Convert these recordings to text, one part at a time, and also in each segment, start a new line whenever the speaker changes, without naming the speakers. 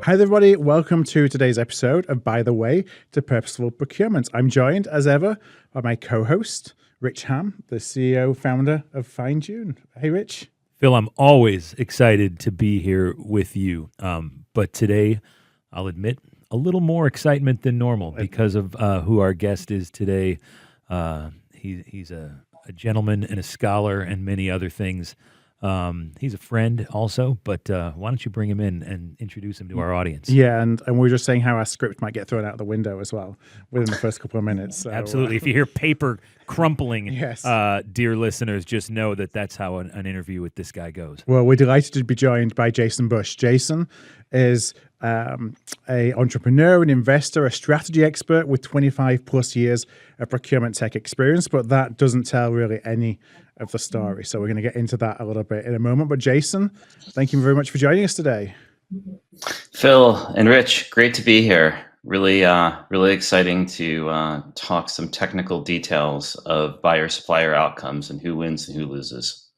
Hi, everybody. Welcome to today's episode of By the Way to Purposeful Procurement. I'm joined, as ever, by my co-host, Rich Ham, the CEO, founder of Fine June. Hey, Rich.
Phil, I'm always excited to be here with you. But today, I'll admit, a little more excitement than normal because of who our guest is today. He's a gentleman and a scholar and many other things. He's a friend also, but why don't you bring him in and introduce him to our audience?
Yeah, and we were just saying how our script might get thrown out the window as well within the first couple of minutes. So,
Absolutely. If you hear paper crumpling,
Yes.
Dear listeners, just know that that's how an interview with this guy goes.
Well, we're delighted to be joined by Jason Busch. Jason is a entrepreneur, an investor, a strategy expert with 25 plus years of procurement tech experience, but that doesn't tell really any of the story. So we're going to get into that a little bit in a moment. But Jason, thank you very much for joining us today.
Phil and Rich, great to be here. Really exciting to talk some technical details of buyer-supplier outcomes and who wins and who loses.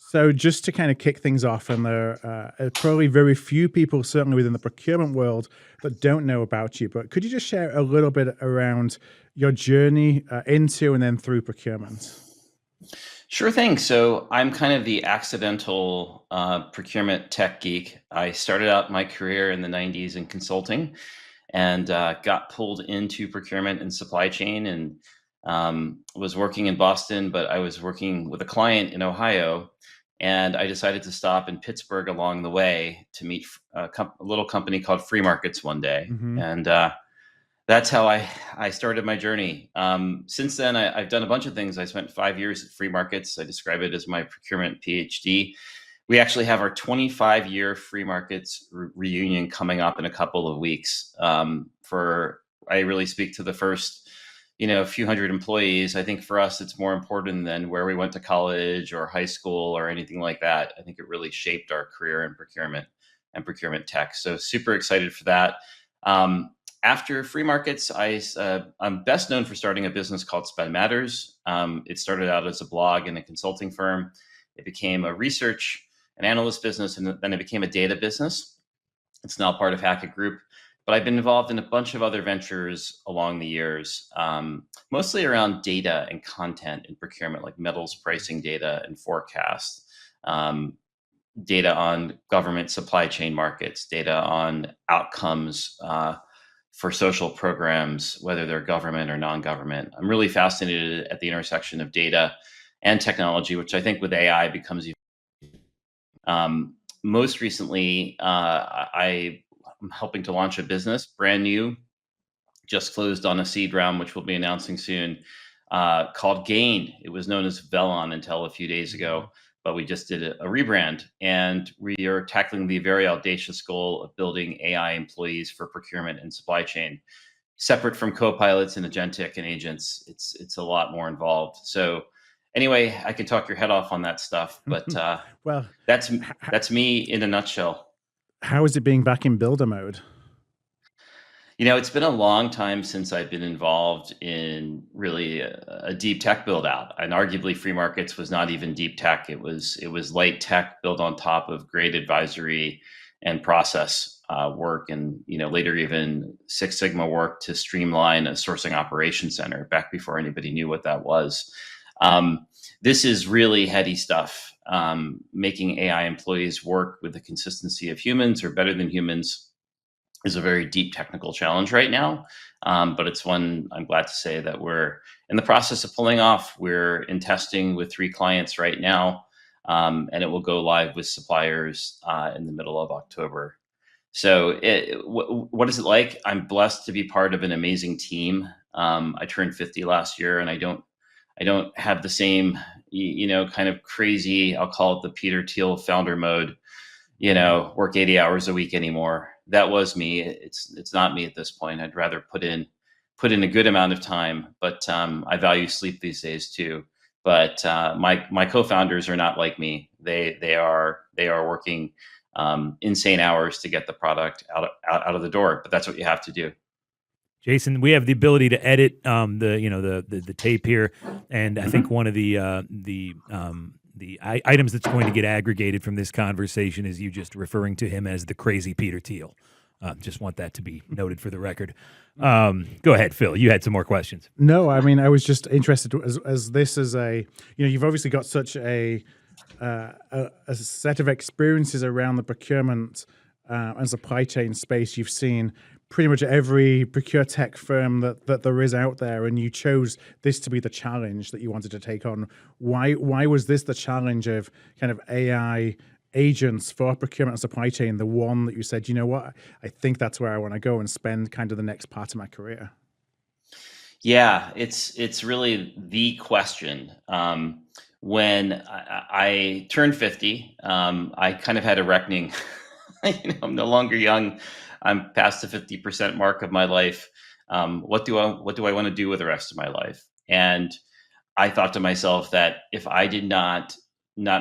So just to kind of kick things off, and there are probably very few people, certainly within the procurement world, that don't know about you, but could you just share a little bit around your journey into and then through procurement?
Sure thing. So I'm kind of the accidental procurement tech geek. I started out my career in the 90s in consulting and got pulled into procurement and supply chain, and was working in Boston, but I was working with a client in Ohio. And I decided to stop in Pittsburgh along the way to meet a little company called FreeMarkets one day.
Mm-hmm.
And that's how I started my journey. Since then, I've done a bunch of things. I spent 5 years at FreeMarkets. I describe it as my procurement PhD. We actually have our 25-year FreeMarkets reunion coming up in a couple of weeks. I really speak to the first few hundred employees. I think for us, it's more important than where we went to college or high school or anything like that. I think it really shaped our career in procurement and procurement tech. So super excited for that. After FreeMarkets, I'm best known for starting a business called Spend Matters. It started out as a blog and a consulting firm. It became a research and analyst business, and then it became a data business. It's now part of Hackett Group. But I've been involved in a bunch of other ventures along the years, mostly around data and content in procurement, like metals pricing data and forecast, data on government supply chain markets, data on outcomes for social programs, whether they're government or non-government. I'm really fascinated at the intersection of data and technology, which I think with AI becomes even. Most recently, I'm helping to launch a business, brand new, just closed on a seed round, which we'll be announcing soon, called Gain. It was known as Velon until a few days ago, but we just did a rebrand, and we are tackling the very audacious goal of building AI employees for procurement and supply chain. Separate from co-pilots and agentic and agents, it's a lot more involved. So anyway, I can talk your head off on that stuff, but
well,
that's me in a nutshell.
How is it being back in builder mode?
It's been a long time since I've been involved in really a deep tech build out. And arguably FreeMarkets was not even deep tech. It was light tech built on top of great advisory and process work, and later even Six Sigma work to streamline a sourcing operations center back before anybody knew what that was. This is really heady stuff. Making AI employees work with the consistency of humans or better than humans is a very deep technical challenge right now. But it's one I'm glad to say that we're in the process of pulling off. We're in testing with 3 clients right now, and it will go live with suppliers in the middle of October. So what is it like? I'm blessed to be part of an amazing team. I turned 50 last year, and I don't have the same, kind of crazy, I'll call it the Peter Thiel founder mode, work 80 hours a week anymore. That was me. It's not me at this point. I'd rather put in a good amount of time, but I value sleep these days too. But my co-founders are not like me. They are working insane hours to get the product out of the door. But that's what you have to do.
Jason, we have the ability to edit the tape here, and I think one of the items that's going to get aggregated from this conversation is you just referring to him as the crazy Peter Thiel. Just want that to be noted for the record. Go ahead, Phil. You had some more questions.
No, I mean, I was just interested as this is you've obviously got such a set of experiences around the procurement and supply chain space. You've seen pretty much every procure tech firm that there is out there, and you chose this to be the challenge that you wanted to take on. Why was this the challenge of kind of AI agents for procurement and supply chain, the one that you said, you know what, I think that's where I want to go and spend kind of the next part of my career?
Yeah, it's really the question. When I turned 50, I kind of had a reckoning. I'm no longer young. I'm past the 50% mark of my life. What do I want to do with the rest of my life? And I thought to myself that if I did not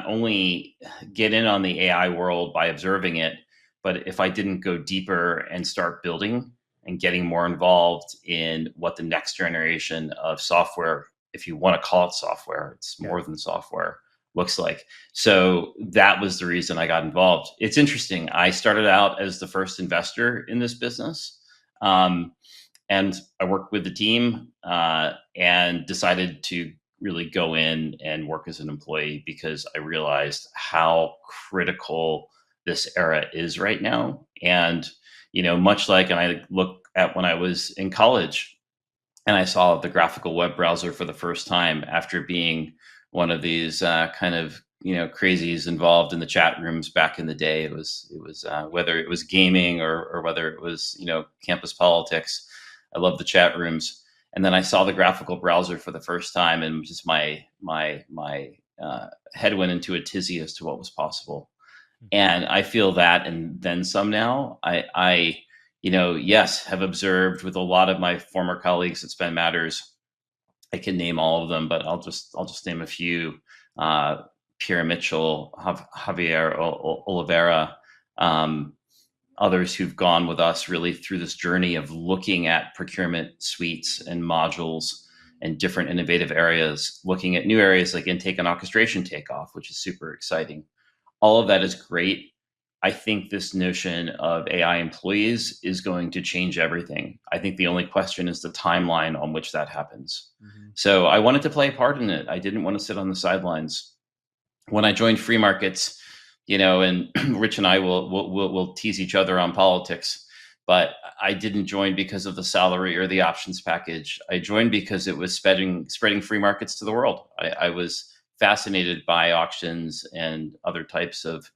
only get in on the AI world by observing it, but if I didn't go deeper and start building and getting more involved in what the next generation of software, if you want to call it software, it's more than software, looks like. So that was the reason I got involved. It's interesting. I started out as the first investor in this business. And I worked with the team and decided to really go in and work as an employee because I realized how critical this era is right now. And, much like, and I look at when I was in college and I saw the graphical web browser for the first time after being one of these kind of, crazies involved in the chat rooms back in the day. It was whether it was gaming or whether it was, campus politics. I love the chat rooms. And then I saw the graphical browser for the first time, and just my head went into a tizzy as to what was possible. And I feel that, and then some now. I yes, have observed with a lot of my former colleagues at Spend Matters. I can name all of them, but I'll just name a few. Pierre Mitchell, Javier Oliveira, others who've gone with us really through this journey of looking at procurement suites and modules and different innovative areas, looking at new areas like intake and orchestration takeoff, which is super exciting. All of that is great. I think this notion of AI employees is going to change everything. I think the only question is the timeline on which that happens. Mm-hmm. So I wanted to play a part in it. I didn't want to sit on the sidelines. When I joined FreeMarkets, and Rich and I will tease each other on politics, but I didn't join because of the salary or the options package. I joined because it was spreading free markets to the world. I was fascinated by auctions and other types of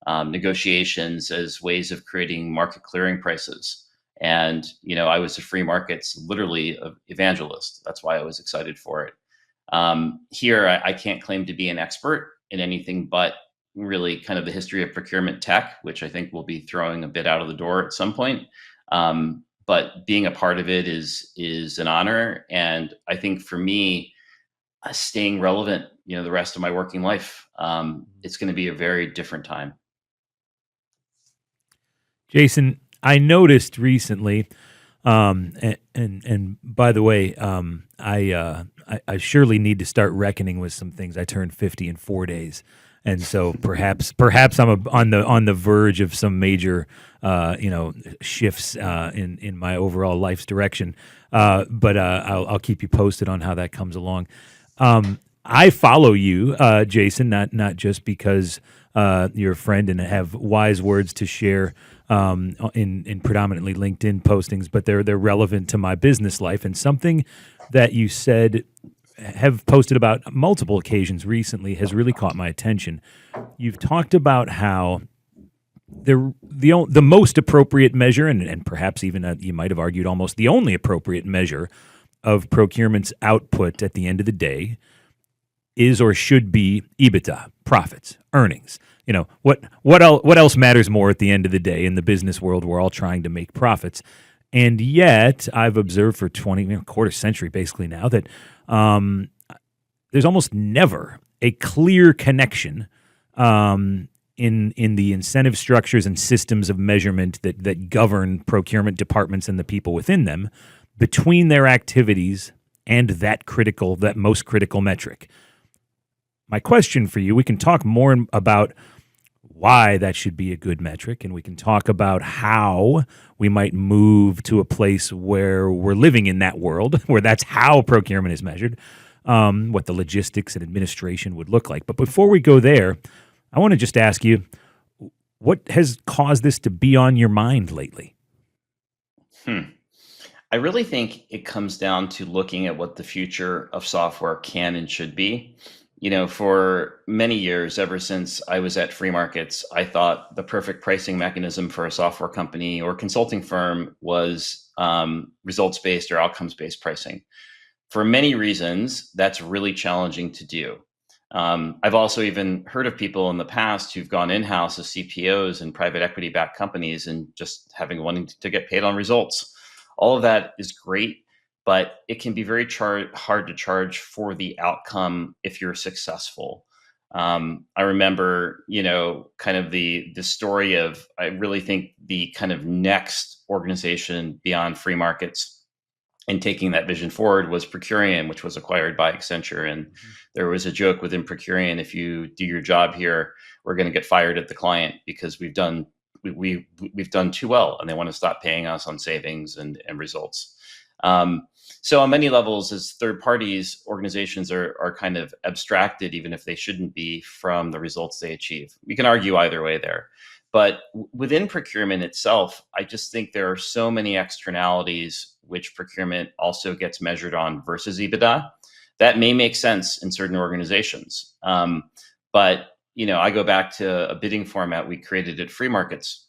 negotiations as ways of creating market clearing prices. And, I was a free markets, literally evangelist. That's why I was excited for it. Here, I can't claim to be an expert in anything but really kind of the history of procurement tech, which I think we'll be throwing a bit out of the door at some point. But being a part of it is an honor. And I think for me, staying relevant, the rest of my working life, it's going to be a very different time.
Jason, I noticed recently, and by the way, I surely need to start reckoning with some things. I turned 50 in 4 days, and so perhaps I'm on the verge of some major shifts in my overall life's direction. But I'll keep you posted on how that comes along. I follow you, Jason, not just because you're a friend and have wise words to share in predominantly LinkedIn postings, but they're relevant to my business life. And something that you said, have posted about multiple occasions recently, has really caught my attention. You've talked about how the most appropriate measure, and perhaps even you might have argued almost the only appropriate measure of procurement's output at the end of the day is or should be EBITDA, profits, earnings. What else matters more at the end of the day? In the business world, we're all trying to make profits. And yet, I've observed for quarter century basically now that there's almost never a clear connection in the incentive structures and systems of measurement that govern procurement departments and the people within them between their activities and that most critical metric. my question for you, we can talk more about why that should be a good metric, and we can talk about how we might move to a place where we're living in that world, where that's how procurement is measured, what the logistics and administration would look like. But before we go there, I want to just ask you, what has caused this to be on your mind lately?
I really think it comes down to looking at what the future of software can and should be. For many years, ever since I was at FreeMarkets, I thought the perfect pricing mechanism for a software company or consulting firm was results-based or outcomes-based pricing. For many reasons, that's really challenging to do. I've also even heard of people in the past who've gone in-house as CPOs in private equity-backed companies and just wanting to get paid on results. All of that is great, but it can be very hard to charge for the outcome if you're successful. I remember, kind of the story of, I really think the kind of next organization beyond FreeMarkets and taking that vision forward was Procurian, which was acquired by Accenture. And there was a joke within Procurian: if you do your job here, we're going to get fired at the client because we've done too well, and they want to stop paying us on savings and results. So on many levels, as third parties, organizations are kind of abstracted, even if they shouldn't be, from the results they achieve. We can argue either way there. But within procurement itself, I just think there are so many externalities which procurement also gets measured on versus EBITDA. That may make sense in certain organizations. But I go back to a bidding format we created at FreeMarkets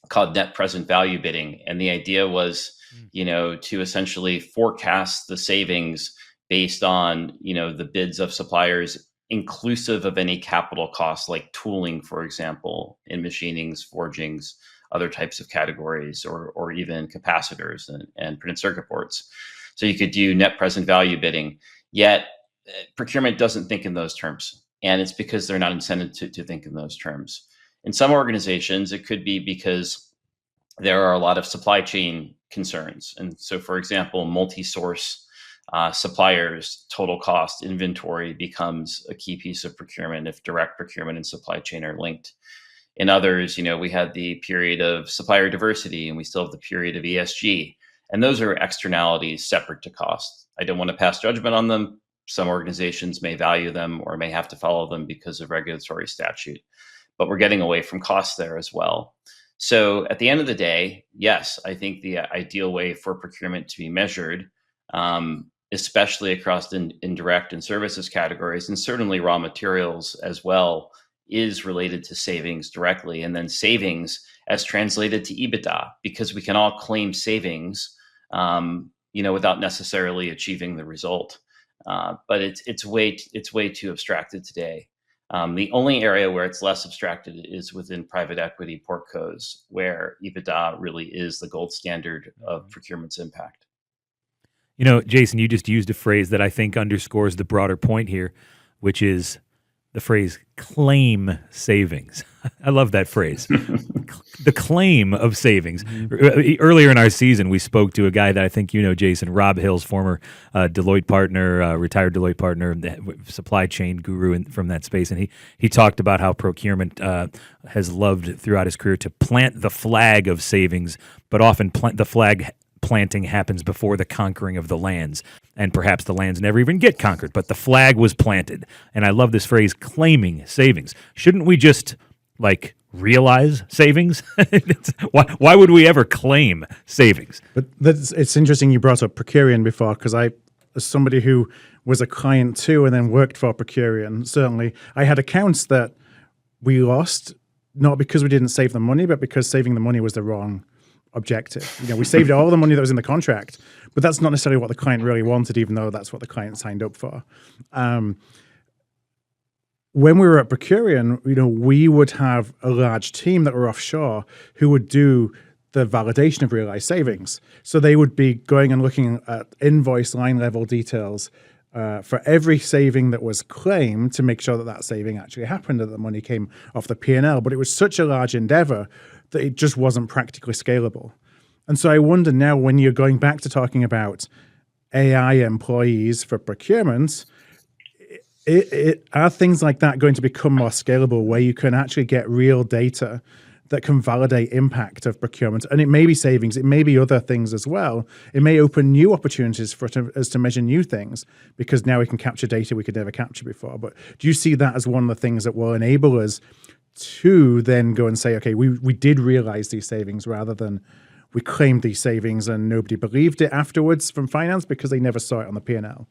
called net present value bidding. And the idea was, to essentially forecast the savings based on, the bids of suppliers, inclusive of any capital costs like tooling, for example, in machinings, forgings, other types of categories, or even capacitors and printed circuit boards. So you could do net present value bidding, yet procurement doesn't think in those terms. And it's because they're not incented to think in those terms. In some organizations, it could be because there are a lot of supply chain concerns. And so, for example, multi-source suppliers, total cost, inventory becomes a key piece of procurement if direct procurement and supply chain are linked. In others, we had the period of supplier diversity, and we still have the period of ESG. And those are externalities separate to cost. I don't want to pass judgment on them. Some organizations may value them or may have to follow them because of regulatory statute, but we're getting away from costs there as well. So at the end of the day, yes, I think the ideal way for procurement to be measured, especially across indirect and services categories, and certainly raw materials as well, is related to savings directly, and then savings as translated to EBITDA, because we can all claim savings, without necessarily achieving the result. But it's way too abstracted today. The only area where it's less abstracted is within private equity portcos, where EBITDA really is the gold standard of procurement's impact.
Jason, you just used a phrase that I think underscores the broader point here, which is the phrase claim savings. I love that phrase. The claim of savings. Earlier in our season, we spoke to a guy that I think Jason, Rob Hills, former Deloitte partner, retired Deloitte partner, supply chain guru from that space. And he talked about how procurement has loved throughout his career to plant the flag of savings, but often the flag planting happens before the conquering of the lands. And perhaps the lands never even get conquered, but the flag was planted. And I love this phrase, claiming savings. Shouldn't we just realize savings? Why would we ever claim savings?
But it's interesting you brought up Procurian before, because as somebody who was a client too and then worked for Procurian, certainly I had accounts that we lost, not because we didn't save the money, but because saving the money was the wrong objective. We saved all the money that was in the contract, but that's not necessarily what the client really wanted, even though that's what the client signed up for. When we were at Procurian, we would have a large team that were offshore who would do the validation of realized savings. So they would be going and looking at invoice line level details for every saving that was claimed to make sure that saving actually happened and that the money came off the P&L. But it was such a large endeavor that it just wasn't practically scalable. And so I wonder now, when you're going back to talking about AI employees for procurement, Are things like that going to become more scalable, where you can actually get real data that can validate impact of procurement? And it may be savings, it may be other things as well. It may open new opportunities for us to measure new things, because now we can capture data we could never capture before. But do you see that as one of the things that will enable us to then go and say, okay, we did realize these savings, rather than we claimed these savings and nobody believed it afterwards from finance because they never saw it on the P&L?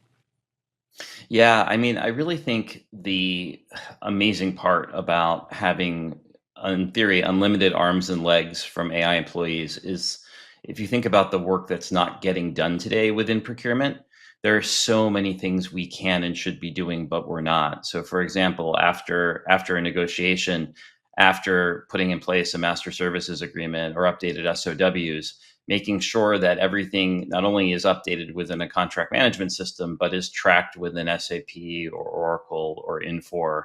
Yeah, I mean, I really think the amazing part about having, in theory, unlimited arms and legs from AI employees is, if you think about the work that's not getting done today within procurement, there are so many things we can and should be doing, but we're not. So, for example, after a negotiation, after putting in place a master services agreement or updated SOWs, making sure that everything not only is updated within a contract management system, but is tracked within SAP or Oracle or Infor,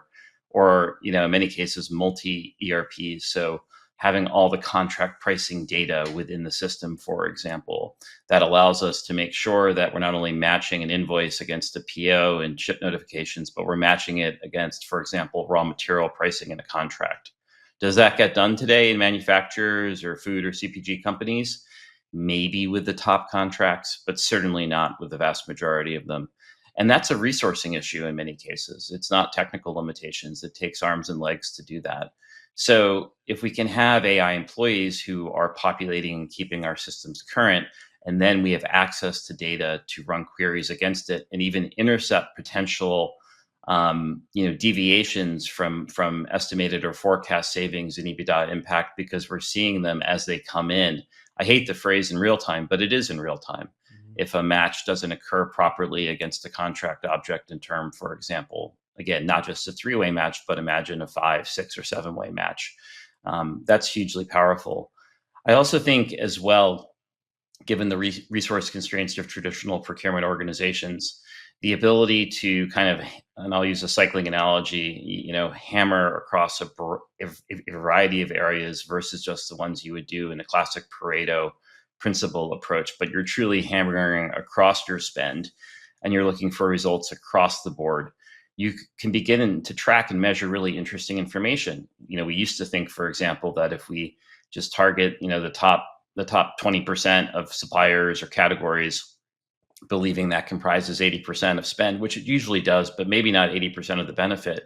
or in many cases multi ERPs. So having all the contract pricing data within the system, for example, that allows us to make sure that we're not only matching an invoice against a PO and ship notifications, but we're matching it against, for example, raw material pricing in a contract. Does that get done today in manufacturers or food or CPG companies? Maybe with the top contracts, but certainly not with the vast majority of them. And that's a resourcing issue in many cases. It's not technical limitations. It takes arms and legs to do that. So if we can have AI employees who are populating and keeping our systems current, and then we have access to data to run queries against it and even intercept potential deviations from estimated or forecast savings and EBITDA impact, because we're seeing them as they come in. I hate the phrase in real time, but it is in real time. If a match doesn't occur properly against a contract object and term, for example, again, not just a 3-way match, but imagine a 5, 6, or 7-way match. That's hugely powerful. I also think as well, given the resource constraints of traditional procurement organizations, the ability to kind of, and I'll use a cycling analogy, hammer across a variety of areas versus just the ones you would do in a classic Pareto principle approach, but you're truly hammering across your spend and you're looking for results across the board. You can begin to track and measure really interesting information. We used to think, for example, that if we just target, the top 20% of suppliers or categories, believing that comprises 80% of spend, which it usually does, but maybe not 80% of the benefit,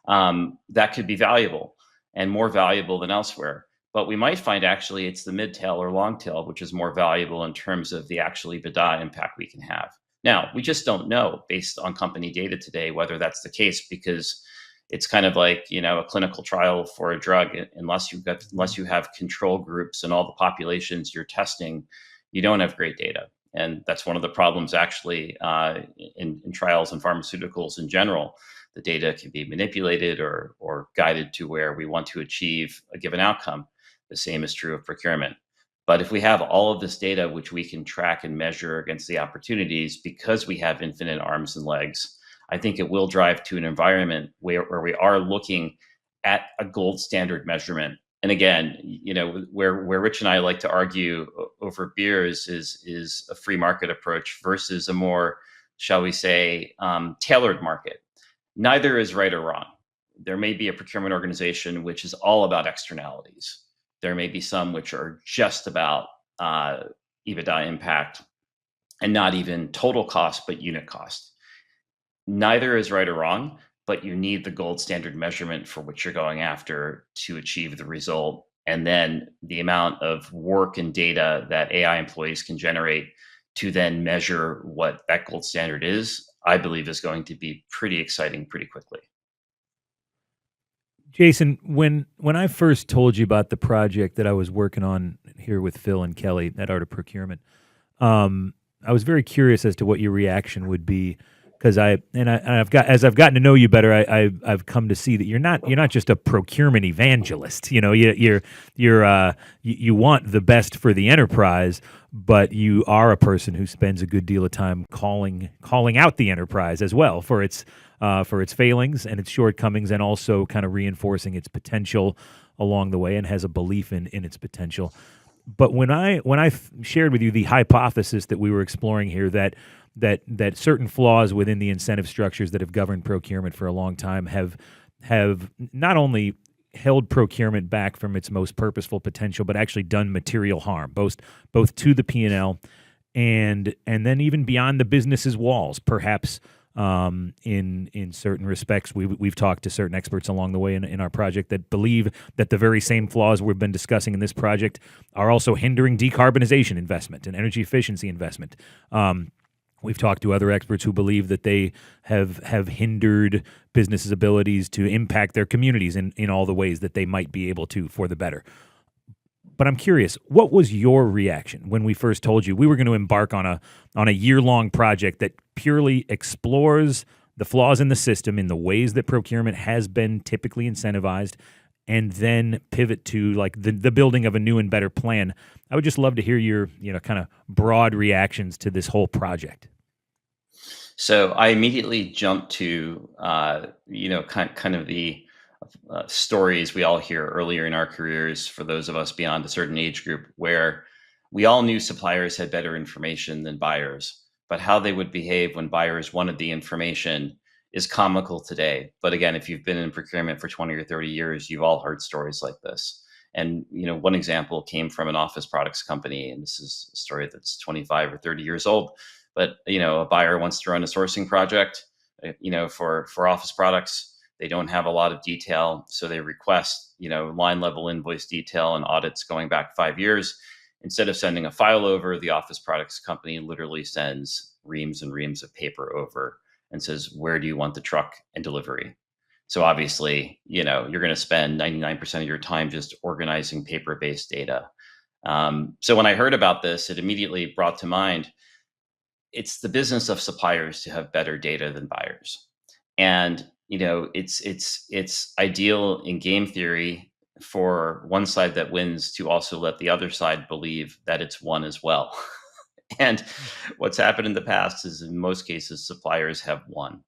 that could be valuable and more valuable than elsewhere. But we might find actually it's the mid tail or long tail, which is more valuable in terms of the actual EBITDA impact we can have. Now, we just don't know based on company data today whether that's the case, because it's kind of like, a clinical trial for a drug. Unless you have control groups and all the populations you're testing, you don't have great data. And that's one of the problems actually in trials and pharmaceuticals in general. The data can be manipulated or guided to where we want to achieve a given outcome. The same is true of procurement. But if we have all of this data, which we can track and measure against the opportunities, because we have infinite arms and legs, I think it will drive to an environment where we are looking at a gold standard measurement. And again, where Rich and I like to argue over beers is a free market approach versus a more, shall we say, tailored market. Neither is right or wrong. There may be a procurement organization which is all about externalities. There may be some which are just about EBITDA impact and not even total cost, but unit cost. Neither is right or wrong, but you need the gold standard measurement for what you're going after to achieve the result. And then the amount of work and data that AI employees can generate to then measure what that gold standard is, I believe is going to be pretty exciting pretty quickly.
Jason, when I first told you about the project that I was working on here with Phil and Kelly at Art of Procurement, I was very curious as to what your reaction would be, because as I've gotten to know you better, I've come to see that you're not just a procurement evangelist. You want the best for the enterprise, but you are a person who spends a good deal of time calling out the enterprise as well for its failings and its shortcomings, and also kind of reinforcing its potential along the way, and has a belief in its potential. But when I shared with you the hypothesis that we were exploring here, that that certain flaws within the incentive structures that have governed procurement for a long time have not only held procurement back from its most purposeful potential, but actually done material harm, both to the P&L and then even beyond the business's walls, perhaps. In certain respects, we've talked to certain experts along the way in our project that believe that the very same flaws we've been discussing in this project are also hindering decarbonization investment and energy efficiency investment. We've talked to other experts who believe that they have hindered businesses' abilities to impact their communities in all the ways that they might be able to for the better. But I'm curious, what was your reaction when we first told you we were going to embark on a year-long project that purely explores the flaws in the system in the ways that procurement has been typically incentivized, and then pivot to like the building of a new and better plan? I would just love to hear your kind of broad reactions to this whole project.
So I immediately jumped to kind of the stories we all hear earlier in our careers, for those of us beyond a certain age group, where we all knew suppliers had better information than buyers, but how they would behave when buyers wanted the information is comical today. But again, if you've been in procurement for 20 or 30 years, you've all heard stories like this. And one example came from an office products company, and this is a story that's 25 or 30 years old. But a buyer wants to run a sourcing project, for office products. They don't have a lot of detail, so they request, line level invoice detail and audits going back 5 years. Instead of sending a file over, the office products company literally sends reams and reams of paper over and says, "Where do you want the truck and delivery?" So obviously, you're going to spend 99% of your time just organizing paper-based data. So when I heard about this, it immediately brought to mind, it's the business of suppliers to have better data than buyers. And it's ideal in game theory for one side that wins to also let the other side believe that it's won as well. And what's happened in the past is, in most cases, suppliers have won,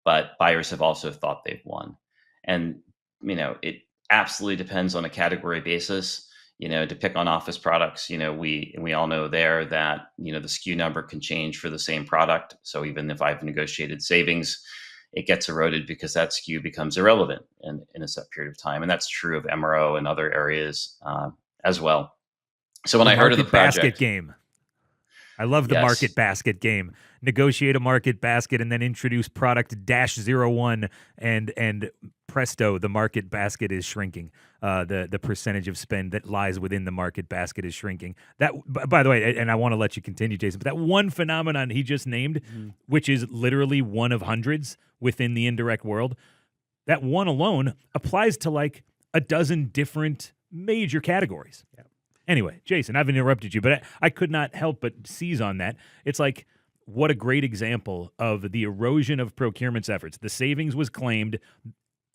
but buyers have also thought they've won. And it absolutely depends on a category basis. To pick on office products, we all know there that the SKU number can change for the same product. So even if I've negotiated savings, it gets eroded because that SKU becomes irrelevant in a set period of time. And that's true of MRO and other areas as well. So when I heard of the project,
basket game. I love the market basket game. Negotiate a market basket and then introduce product -01 and presto, the market basket is shrinking. The percentage of spend that lies within the market basket is shrinking. That, by the way, and I want to let you continue, Jason, but that one phenomenon he just named, which is literally one of hundreds within the indirect world, that one alone applies to like a dozen different major categories. Yeah. Anyway, Jason, I've interrupted you, but I could not help but seize on that. It's like, what a great example of the erosion of procurement's efforts. The savings was claimed,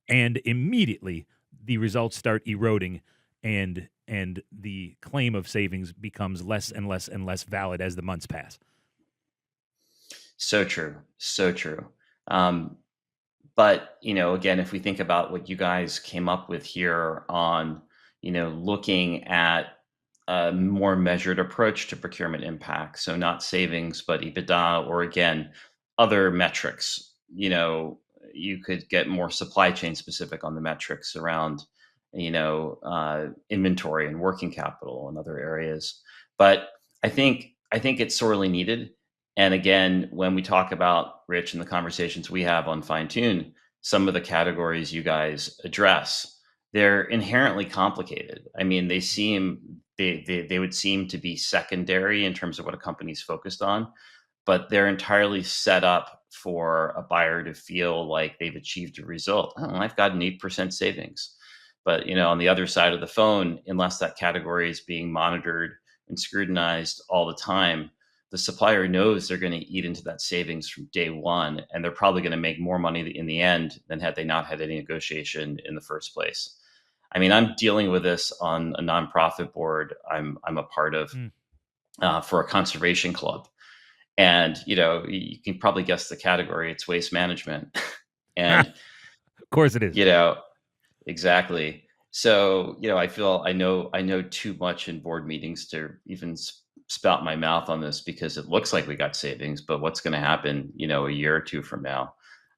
and immediately the results start eroding, and the claim of savings becomes less and less and less valid as the months pass.
So true. So true. But, again, if we think about what you guys came up with here on, looking at a more measured approach to procurement impact. So not savings, but EBITDA, or again, other metrics. You could get more supply chain specific on the metrics around, inventory and working capital and other areas. But I think it's sorely needed. And again, when we talk about, Rich, and the conversations we have on Fine Tune, some of the categories you guys address, they're inherently complicated. I mean, they would seem to be secondary in terms of what a company's focused on, but they're entirely set up for a buyer to feel like they've achieved a result. Oh, I've got an 8% savings. But on the other side of the phone, unless that category is being monitored and scrutinized all the time, the supplier knows they're going to eat into that savings from day one, and they're probably going to make more money in the end than had they not had any negotiation in the first place. I mean, I'm dealing with this on a nonprofit board I'm a part of for a conservation club. And, you can probably guess the category. It's waste management. And
of course it is.
Exactly. So, I feel I know too much in board meetings to even spout my mouth on this because it looks like we got savings, but what's going to happen, a year or two from now?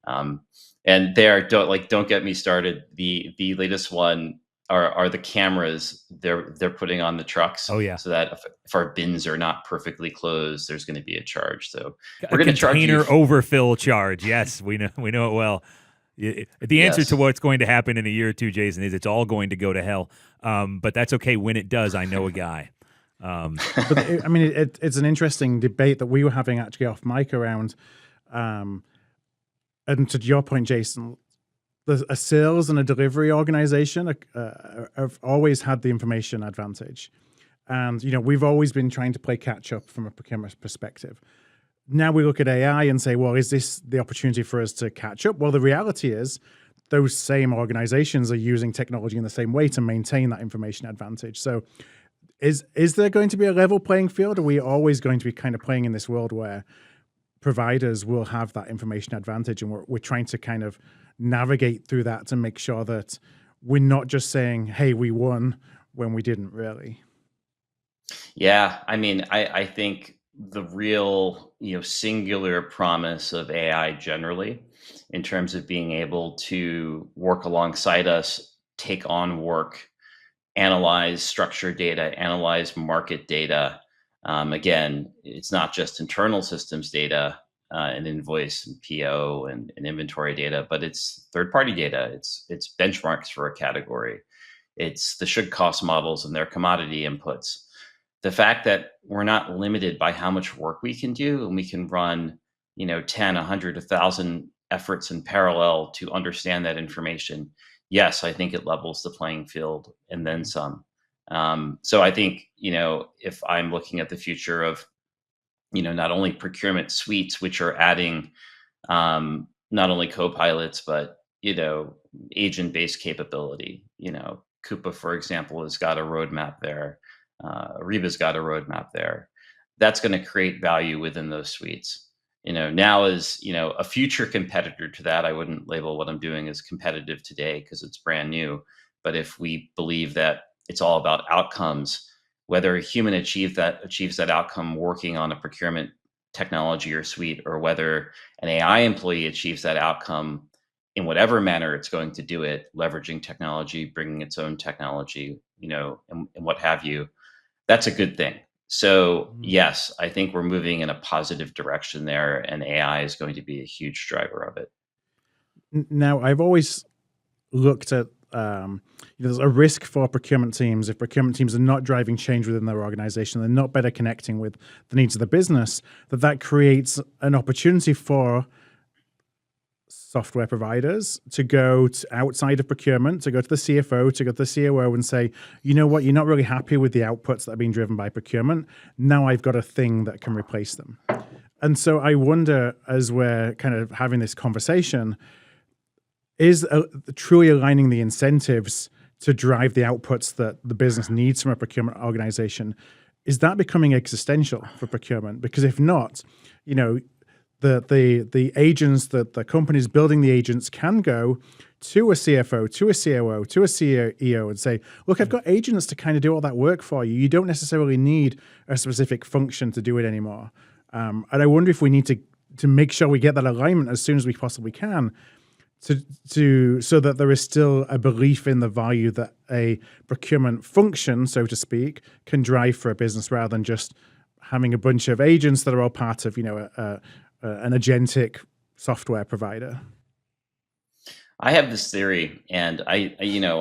Um, and don't get me started. The latest one are the cameras they're putting on the trucks,
Oh yeah.
so that if our bins are not perfectly closed, there's going to be a charge. So
A
we're going to charge you.
container overfill charge. Yes, we know it well. The answer to
Yes.
what's going to happen in a year or two, Jason, is it's all going to go to hell. But that's okay. When it does, I know a guy.
But it's an interesting debate that we were having actually off mic around. And to your point, Jason, a sales and a delivery organization have always had the information advantage. And, we've always been trying to play catch up from a procurement perspective. Now we look at AI and say, well, is this the opportunity for us to catch up? Well, the reality is those same organizations are using technology in the same way to maintain that information advantage. So is there going to be a level playing field? Or are we always going to be kind of playing in this world where providers will have that information advantage, and we're trying to kind of navigate through that to make sure that we're not just saying, hey, we won when we didn't really?
Yeah, I think the real, singular promise of AI generally, in terms of being able to work alongside us, take on work, analyze structured data, analyze market data. Again, it's not just internal systems data, and invoice and PO and inventory data, but it's third-party data. It's benchmarks for a category. It's the should cost models and their commodity inputs. The fact that we're not limited by how much work we can do, and we can run, 10, 100, 1,000 efforts in parallel to understand that information. Yes, I think it levels the playing field and then some. So I think, if I'm looking at the future of, not only procurement suites, which are adding not only co-pilots, but, agent-based capability. Coupa, for example, has got a roadmap there. Ariba's got a roadmap there. That's going to create value within those suites. Now as, a future competitor to that, I wouldn't label what I'm doing as competitive today because it's brand new. But if we believe that it's all about outcomes, whether a human achieves that outcome working on a procurement technology or suite, or whether an AI employee achieves that outcome in whatever manner it's going to do it, leveraging technology, bringing its own technology, and what have you, that's a good thing. So yes, I think we're moving in a positive direction there, and AI is going to be a huge driver of it.
Now, I've always looked at there's a risk for procurement teams if procurement teams are not driving change within their organization, they're not better connecting with the needs of the business, that creates an opportunity for software providers to go outside of procurement, to go to the CFO, to go to the COO and say, you know what, you're not really happy with the outputs that are being driven by procurement. Now I've got a thing that can replace them. And so I wonder, as we're kind of having this conversation, is truly aligning the incentives to drive the outputs that the business needs from a procurement organization, is that becoming existential for procurement? Because if not, the agents that the companies building the agents can go to a CFO, to a COO, to a CEO and say, look, I've got agents to kind of do all that work for you. You don't necessarily need a specific function to do it anymore. And I wonder if we need to make sure we get that alignment as soon as we possibly can so that there is still a belief in the value that a procurement function, so to speak, can drive for a business rather than just having a bunch of agents that are all part of, an agentic software provider.
I have this theory, and I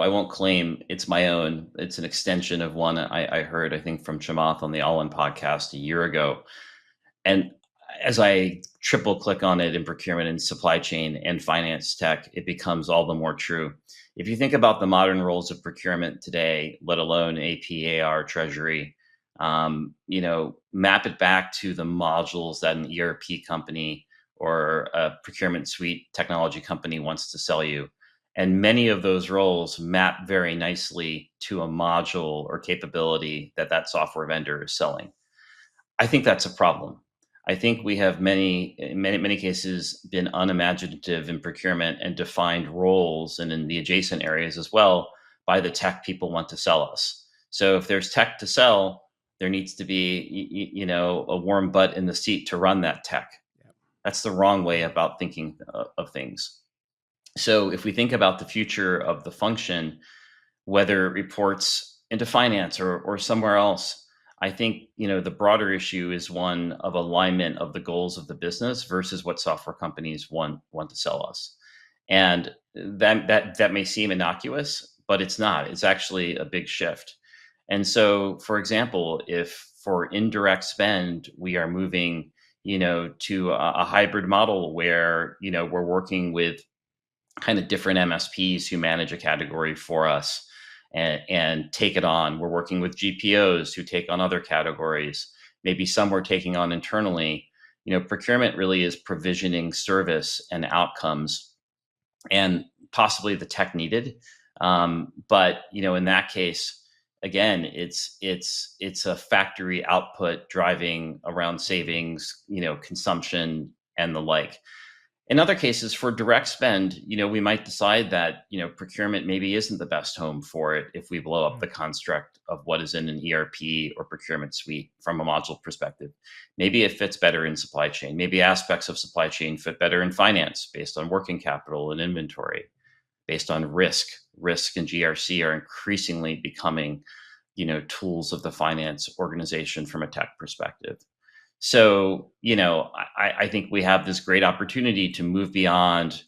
won't claim it's my own. It's an extension of one I heard, I think, from Chamath on the All In podcast a year ago. And as I triple click on it in procurement and supply chain and finance tech, it becomes all the more true. If you think about the modern roles of procurement today, let alone AP, AR, treasury, map it back to the modules that an ERP company or a procurement suite technology company wants to sell you. And many of those roles map very nicely to a module or capability that software vendor is selling. I think that's a problem. I think we have in many cases been unimaginative in procurement and defined roles, and in the adjacent areas as well, by the tech people want to sell us. So if there's tech to sell, there needs to be, a warm butt in the seat to run that tech.
Yep.
That's the wrong way about thinking of things. So if we think about the future of the function, whether it reports into finance or somewhere else, I think the broader issue is one of alignment of the goals of the business versus what software companies want to sell us. And that may seem innocuous, but it's not. It's actually a big shift. And so, for example, if for indirect spend we are moving, to a hybrid model where we're working with kind of different MSPs who manage a category for us and take it on. We're working with GPOs who take on other categories. Maybe some we're taking on internally. Procurement really is provisioning service and outcomes and possibly the tech needed. But in that case, again, it's a factory output driving around savings, consumption and the like. In other cases, for direct spend, we might decide that, procurement maybe isn't the best home for it if we blow up the construct of what is in an ERP or procurement suite from a module perspective. Maybe it fits better in supply chain. Maybe aspects of supply chain fit better in finance based on working capital and inventory, based on risk. Risk and GRC are increasingly becoming, tools of the finance organization from a tech perspective. So, I think we have this great opportunity to move beyond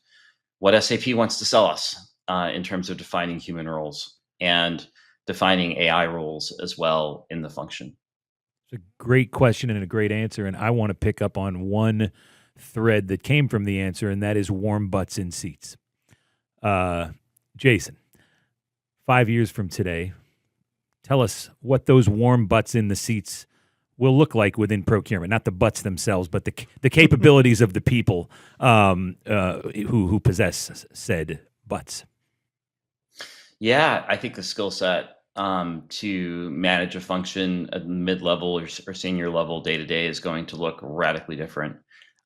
what SAP wants to sell us in terms of defining human roles and defining AI roles as well in the function.
It's a great question and a great answer. And I want to pick up on one thread that came from the answer, and that is warm butts in seats. Jason, 5 years from today, tell us what those warm butts in the seats will look like within procurement, not the butts themselves, but the capabilities of the people who possess said butts.
Yeah, I think the skill set to manage a function at mid-level or senior level day to day is going to look radically different.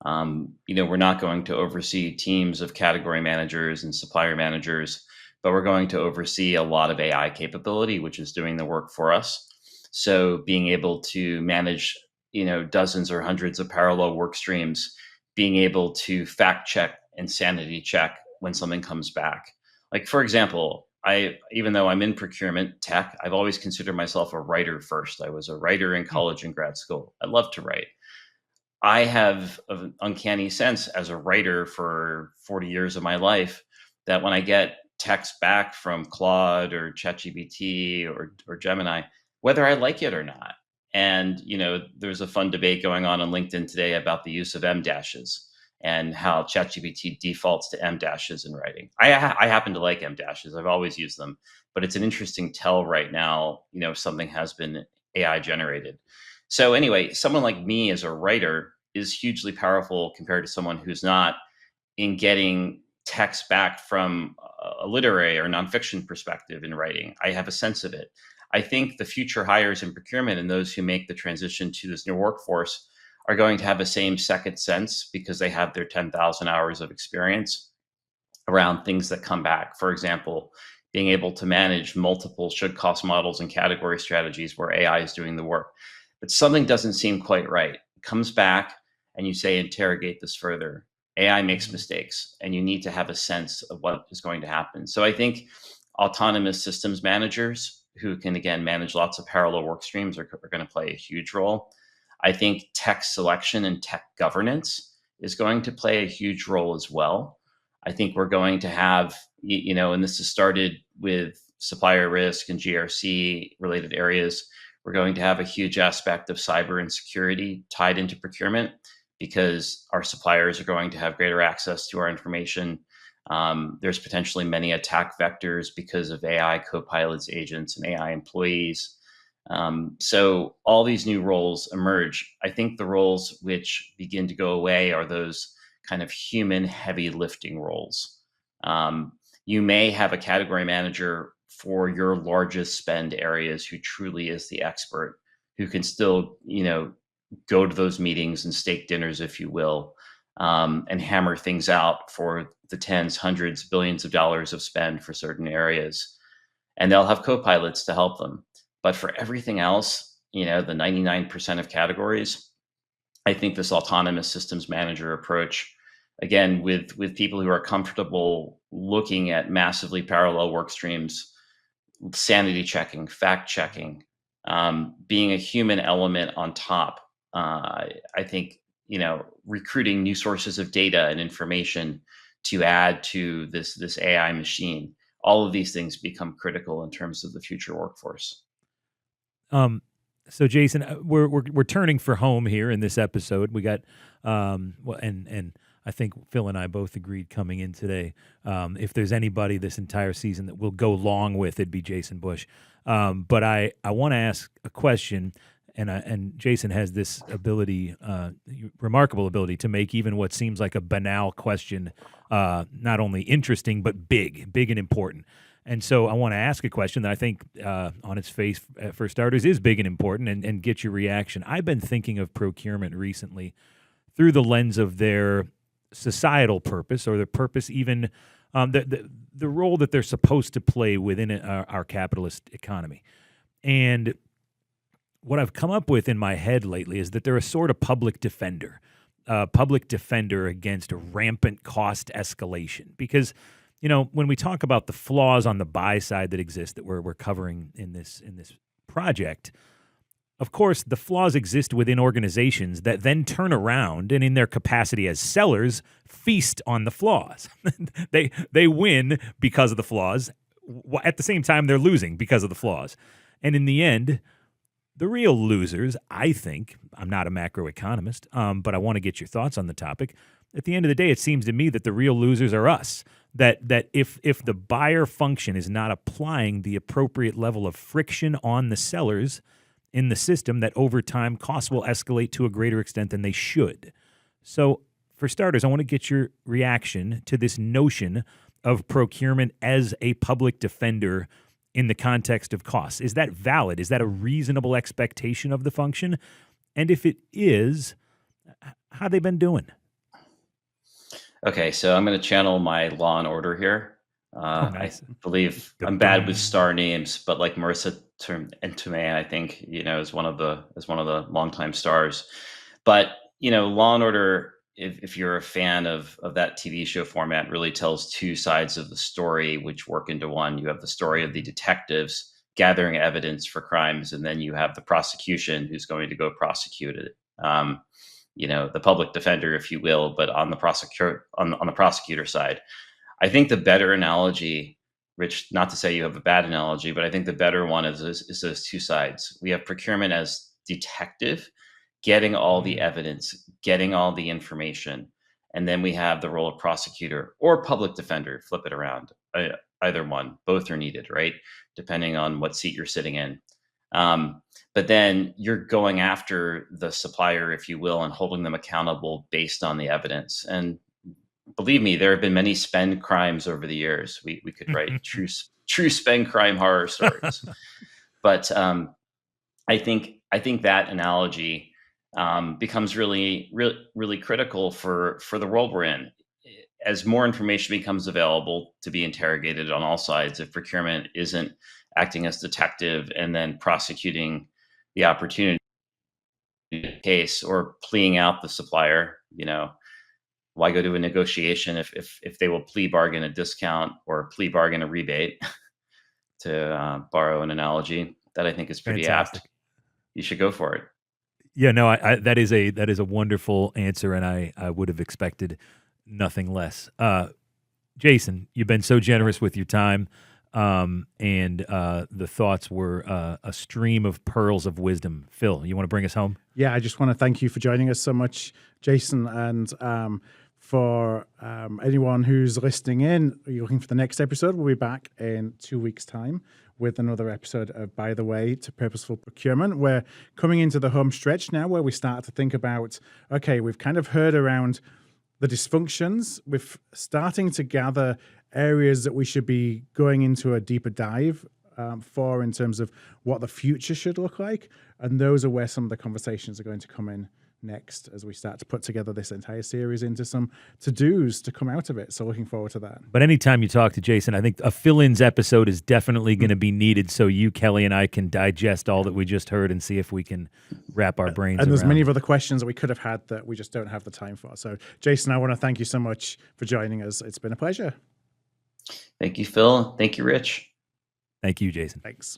We're not going to oversee teams of category managers and supplier managers, but we're going to oversee a lot of AI capability, which is doing the work for us. So being able to manage, dozens or hundreds of parallel work streams, being able to fact check and sanity check when something comes back. Like, for example, even though I'm in procurement tech, I've always considered myself a writer first. I was a writer in college and grad school. I love to write. I have an uncanny sense as a writer for 40 years of my life that when I get text back from Claude or ChatGPT or Gemini, whether I like it or not. And, there's a fun debate going on LinkedIn today about the use of M dashes and how ChatGPT defaults to M dashes in writing. I happen to like M dashes. I've always used them, but it's an interesting tell right now, something has been AI generated. So anyway, someone like me as a writer is hugely powerful compared to someone who's not, in getting text back from a literary or nonfiction perspective in writing. I have a sense of it. I think the future hires in procurement and those who make the transition to this new workforce are going to have the same second sense because they have their 10,000 hours of experience around things that come back. For example, being able to manage multiple should cost models and category strategies where AI is doing the work. But something doesn't seem quite right. It comes back and you say, interrogate this further. AI makes mistakes and you need to have a sense of what is going to happen. So I think autonomous systems managers who can, again, manage lots of parallel work streams are going to play a huge role. I think tech selection and tech governance is going to play a huge role as well. I think we're going to have, and this has started with supplier risk and GRC related areas, we're going to have a huge aspect of cyber and security tied into procurement because our suppliers are going to have greater access to our information. There's potentially many attack vectors because of AI co-pilots, agents, and AI employees. So all these new roles emerge. I think the roles which begin to go away are those kind of human heavy lifting roles. You may have a category manager for your largest spend areas who truly is the expert, who can still, go to those meetings and steak dinners, if you will, and hammer things out for the tens, hundreds, billions of dollars of spend for certain areas. And they'll have co-pilots to help them. But for everything else, the 99% of categories. I think this autonomous systems manager approach, again, with people who are comfortable looking at massively parallel work streams, sanity checking, fact checking, being a human element on top. I think recruiting new sources of data and information to add to this AI machine. All of these things become critical in terms of the future workforce.
So Jason, we're turning for home here in this episode. We got well, and I think Phil and I both agreed coming in today. If there's anybody this entire season that will go long with, it'd be Jason Busch. But I want to ask a question, and Jason has this ability, remarkable ability, to make even what seems like a banal question not only interesting but big and important. And so I want to ask a question that I think on its face, for starters, is big and important, and get your reaction. I've been thinking of procurement recently through the lens of their societal purpose, or their purpose, even the role that they're supposed to play within our capitalist economy. And what I've come up with in my head lately is that they're a sort of public defender against rampant cost escalation. Because when we talk about the flaws on the buy side that exist that we're covering in this project, of course, the flaws exist within organizations that then turn around and, in their capacity as sellers, feast on the flaws. They win because of the flaws. At the same time, they're losing because of the flaws. And in the end, the real losers, I think, I'm not a macroeconomist, but I want to get your thoughts on the topic. At the end of the day, it seems to me that the real losers are us. That if the buyer function is not applying the appropriate level of friction on the sellers in the system, that over time costs will escalate to a greater extent than they should. So, for starters, I want to get your reaction to this notion of procurement as a public defender in the context of costs. Is that valid? Is that a reasonable expectation of the function? And if it is, how they been doing?
Okay, so I'm going to channel my Law and Order here.
Nice.
I believe I'm bad with star names, but like Marissa Tomei, I think is one of the longtime stars. But Law and Order, if you're a fan of that TV show format, really tells two sides of the story which work into one. You have the story of the detectives gathering evidence for crimes, and then you have the prosecution who's going to go prosecute it. The public defender, if you will, but on the prosecutor side. I think the better analogy, Rich, not to say you have a bad analogy, but I think the better one is those two sides. We have procurement as detective, getting all the evidence, getting all the information, and then we have the role of prosecutor or public defender, flip it around. Either one, both are needed, right? Depending on what seat you're sitting in. But then you're going after the supplier, if you will, and holding them accountable based on the evidence. And believe me, there have been many spend crimes over the years. We could write true spend crime horror stories. But I think that analogy becomes really critical for the world we're in. As more information becomes available to be interrogated on all sides, if procurement isn't acting as detective and then prosecuting the opportunity case or pleading out the supplier, why go to a negotiation if they will plea bargain a discount or plea bargain a rebate, to borrow an analogy that I think is pretty
Fantastic.
apt. You should go for it.
Yeah, no, I that is a wonderful answer, and I would have expected nothing less. Jason, you've been so generous with your time, and the thoughts were a stream of pearls of wisdom. Phil, you want to bring us home?
Yeah, I just want to thank you for joining us so much, Jason, and for anyone who's listening in, you're looking for the next episode, we'll be back in 2 weeks' time with another episode of By the Way to Purposeful Procurement. We're coming into the home stretch now where we start to think about, okay, we've kind of heard around the dysfunctions. We're starting to gather areas that we should be going into a deeper dive for in terms of what the future should look like. And those are where some of the conversations are going to come in next as we start to put together this entire series into some to-dos to come out of it. So looking forward to that.
But anytime you talk to Jason, I think a fill-ins episode is definitely going to be needed so you, Kelly, and I can digest all that we just heard and see if we can wrap our brains
And there's
around
many
it.
other questions that we could have had that we just don't have the time for. So Jason, I want to thank you so much for joining us. It's been a pleasure.
Thank you, Phil. Thank you, Rich.
Thank you, Jason.
Thanks.